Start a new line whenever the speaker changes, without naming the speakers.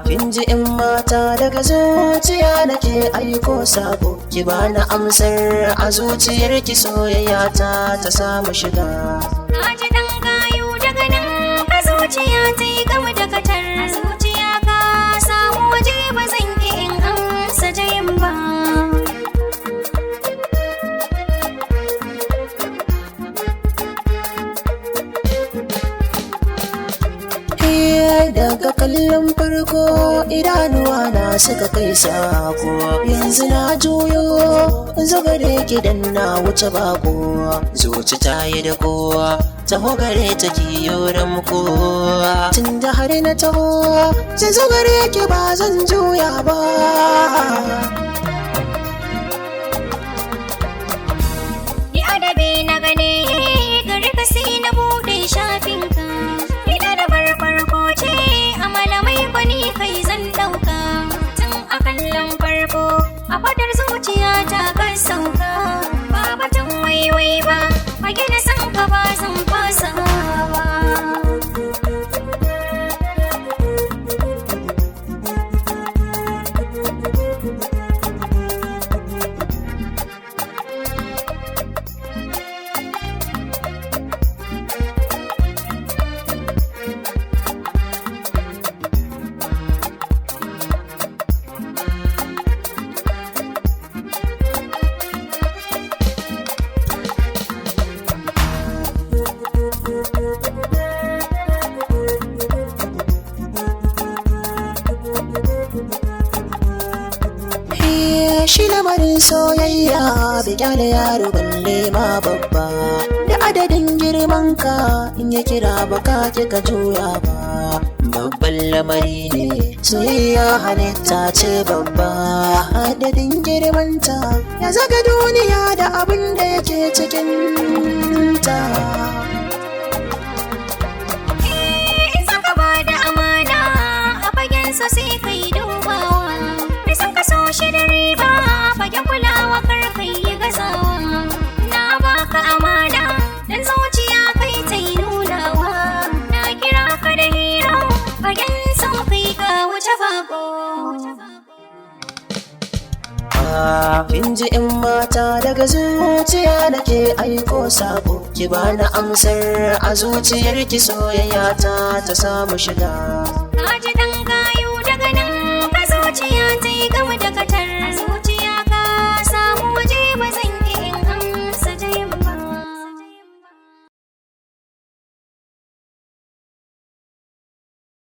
kin ji in mata daga zuciya nake aiko sako, ki bani amsar a zuciyar ki soyayya ta samu shiga.
Na ji dan gayu daga nan ka zuciya ta yi gama da katar. A zuciya ka samu waje ba zan ki in amsa jayin ba.
Daga kallon farko idanuwa na suka kai sako, yanzu na juyo zuga da gidan na wuce bako. Zuci ta yi da kowa taho gare ta kiyo ramko, tun da har na taho zai zo gare ki ba zan juya ba.
Ni adabi na gane gare ka sai na bude shafinka. A fadar zuciya ta kan sauka, ba batun waiwai ba, fage na san ka ba zan fasa ba.
Shi lamarin soyayya bai kyale yaro balle ma babba, da adadin girman ka in ya kira baka kika juya ba. Babban lamari ne soyayya halitta ce babba, adadin girmanta ya zaga duniya da abin da yake cikin ta.
In saka ba da amana a fagensa sai kai dubawa, san ka so shi da riba fagen kulawa kar kai yi gazawa. Na baka amana dan zuciya kai ta yi nunawa, na kira ka da hira fagen so kai ka wuce bako.
Kin ji in mata daga zuciya nake aiko sako, ki bani amsar a zuciyar ki soyayya ta samu shiga.
Na ji dan gayu daga nan ka zuciya ta yi gama da